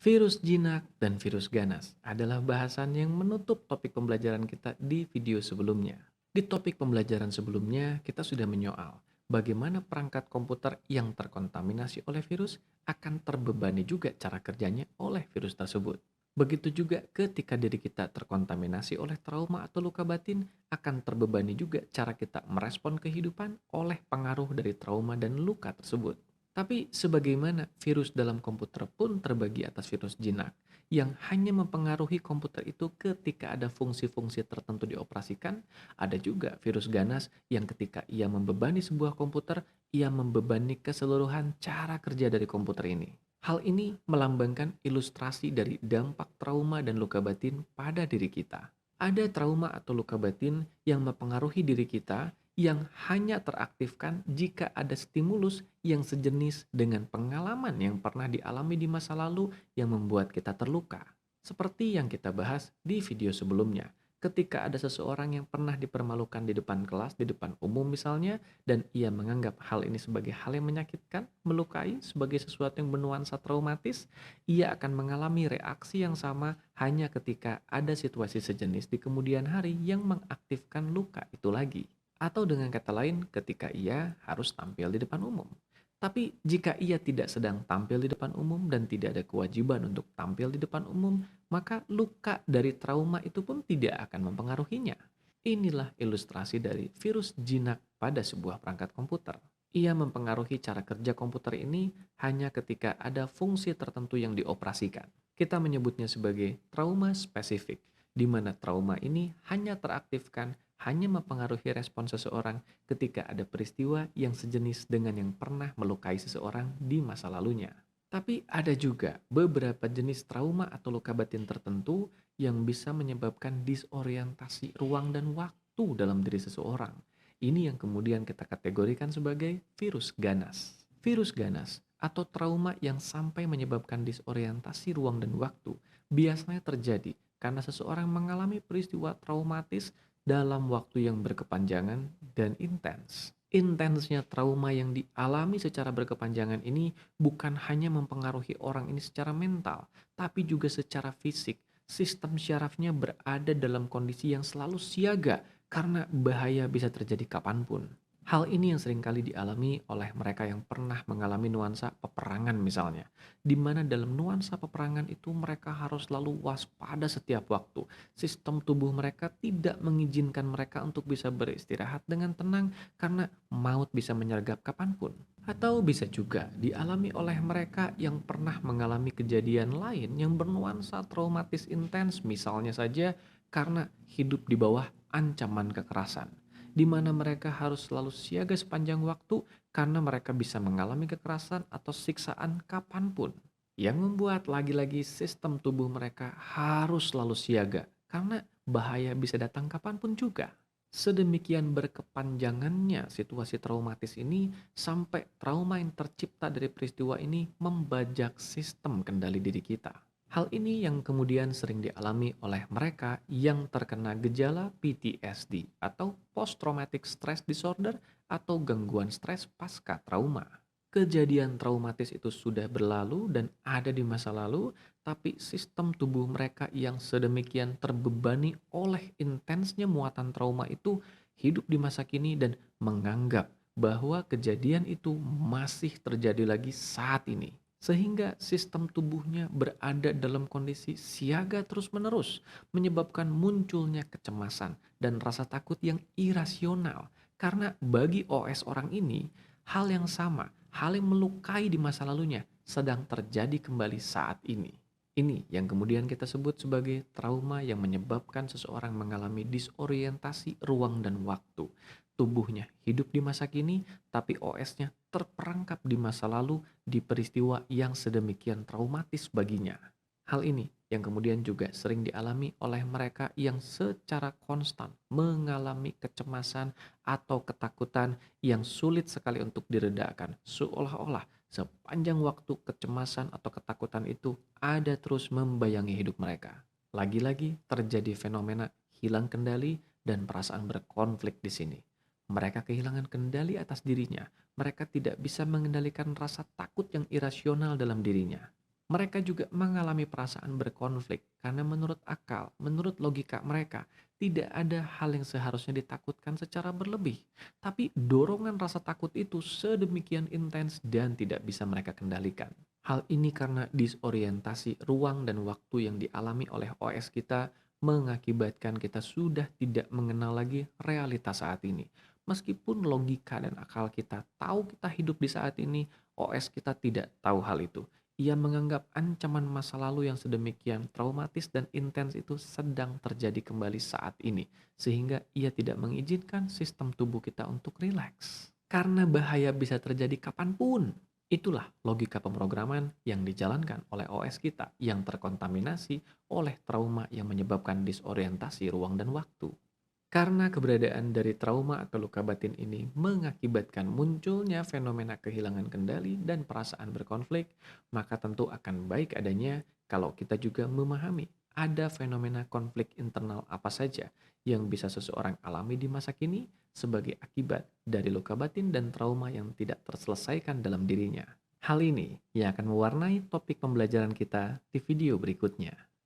Virus jinak dan virus ganas adalah bahasan yang menutup topik pembelajaran kita di video sebelumnya. Di topik pembelajaran sebelumnya, kita sudah menyoal bagaimana perangkat komputer yang terkontaminasi oleh virus akan terbebani juga cara kerjanya oleh virus tersebut. Begitu juga ketika diri kita terkontaminasi oleh trauma atau luka batin, akan terbebani juga cara kita merespon kehidupan oleh pengaruh dari trauma dan luka tersebut. Tapi sebagaimana virus dalam komputer pun terbagi atas virus jinak yang hanya mempengaruhi komputer itu ketika ada fungsi-fungsi tertentu dioperasikan, ada juga virus ganas yang ketika ia membebani sebuah komputer, ia membebani keseluruhan cara kerja dari komputer ini. Hal ini melambangkan ilustrasi dari dampak trauma dan luka batin pada diri kita. Ada trauma atau luka batin yang mempengaruhi diri kita yang hanya teraktifkan jika ada stimulus yang sejenis dengan pengalaman yang pernah dialami di masa lalu yang membuat kita terluka. Seperti yang kita bahas di video sebelumnya, ketika ada seseorang yang pernah dipermalukan di depan kelas, di depan umum misalnya, dan ia menganggap hal ini sebagai hal yang menyakitkan, melukai, sebagai sesuatu yang bernuansa traumatis, ia akan mengalami reaksi yang sama hanya ketika ada situasi sejenis di kemudian hari yang mengaktifkan luka itu lagi. Atau dengan kata lain, ketika ia harus tampil di depan umum. Tapi jika ia tidak sedang tampil di depan umum dan tidak ada kewajiban untuk tampil di depan umum, maka luka dari trauma itu pun tidak akan mempengaruhinya. Inilah ilustrasi dari virus jinak pada sebuah perangkat komputer. Ia mempengaruhi cara kerja komputer ini hanya ketika ada fungsi tertentu yang dioperasikan. Kita menyebutnya sebagai trauma spesifik, di mana trauma ini hanya teraktifkan, hanya mempengaruhi respon seseorang ketika ada peristiwa yang sejenis dengan yang pernah melukai seseorang di masa lalunya. Tapi ada juga beberapa jenis trauma atau luka batin tertentu yang bisa menyebabkan disorientasi ruang dan waktu dalam diri seseorang. Ini yang kemudian kita kategorikan sebagai virus ganas. Virus ganas atau trauma yang sampai menyebabkan disorientasi ruang dan waktu biasanya terjadi karena seseorang mengalami peristiwa traumatis dalam waktu yang berkepanjangan dan intens. Intensnya trauma yang dialami secara berkepanjangan ini bukan hanya mempengaruhi orang ini secara mental, tapi juga secara fisik. Sistem syarafnya berada dalam kondisi yang selalu siaga karena bahaya bisa terjadi kapanpun. Hal ini yang seringkali dialami oleh mereka yang pernah mengalami nuansa peperangan misalnya, di mana dalam nuansa peperangan itu mereka harus selalu waspada setiap waktu. Sistem tubuh mereka tidak mengizinkan mereka untuk bisa beristirahat dengan tenang karena maut bisa menyergap kapanpun. Atau bisa juga dialami oleh mereka yang pernah mengalami kejadian lain yang bernuansa traumatis intens, misalnya saja karena hidup di bawah ancaman kekerasan, di mana mereka harus selalu siaga sepanjang waktu karena mereka bisa mengalami kekerasan atau siksaan kapanpun. Yang membuat lagi-lagi sistem tubuh mereka harus selalu siaga karena bahaya bisa datang kapanpun juga. Sedemikian berkepanjangannya situasi traumatis ini sampai trauma yang tercipta dari peristiwa ini membajak sistem kendali diri kita. Hal ini yang kemudian sering dialami oleh mereka yang terkena gejala PTSD atau Post Traumatic Stress Disorder atau gangguan stres pasca trauma. Kejadian traumatis itu sudah berlalu dan ada di masa lalu, tapi sistem tubuh mereka yang sedemikian terbebani oleh intensnya muatan trauma itu hidup di masa kini dan menganggap bahwa kejadian itu masih terjadi lagi saat ini. Sehingga sistem tubuhnya berada dalam kondisi siaga terus-menerus, menyebabkan munculnya kecemasan dan rasa takut yang irasional. Karena bagi OS orang ini, hal yang sama, hal yang melukai di masa lalunya, sedang terjadi kembali saat ini. Ini yang kemudian kita sebut sebagai trauma yang menyebabkan seseorang mengalami disorientasi ruang dan waktu. Tubuhnya hidup di masa kini, tapi OS-nya terperangkap di masa lalu di peristiwa yang sedemikian traumatis baginya. Hal ini yang kemudian juga sering dialami oleh mereka yang secara konstan mengalami kecemasan atau ketakutan yang sulit sekali untuk diredakan. Seolah-olah sepanjang waktu kecemasan atau ketakutan itu ada terus membayangi hidup mereka. Lagi-lagi terjadi fenomena hilang kendali dan perasaan berkonflik di sini. Mereka kehilangan kendali atas dirinya. Mereka tidak bisa mengendalikan rasa takut yang irasional dalam dirinya. Mereka juga mengalami perasaan berkonflik karena menurut akal, menurut logika mereka, tidak ada hal yang seharusnya ditakutkan secara berlebih. Tapi dorongan rasa takut itu sedemikian intens dan tidak bisa mereka kendalikan. Hal ini karena disorientasi ruang dan waktu yang dialami oleh OS kita mengakibatkan kita sudah tidak mengenal lagi realitas saat ini. Meskipun logika dan akal kita tahu kita hidup di saat ini, OS kita tidak tahu hal itu. Ia menganggap ancaman masa lalu yang sedemikian traumatis dan intens itu sedang terjadi kembali saat ini, sehingga ia tidak mengizinkan sistem tubuh kita untuk rileks. Karena bahaya bisa terjadi kapanpun. Itulah logika pemrograman yang dijalankan oleh OS kita yang terkontaminasi oleh trauma yang menyebabkan disorientasi ruang dan waktu. Karena keberadaan dari trauma atau luka batin ini mengakibatkan munculnya fenomena kehilangan kendali dan perasaan berkonflik, maka tentu akan baik adanya kalau kita juga memahami ada fenomena konflik internal apa saja yang bisa seseorang alami di masa kini sebagai akibat dari luka batin dan trauma yang tidak terselesaikan dalam dirinya. Hal ini yang akan mewarnai topik pembelajaran kita di video berikutnya.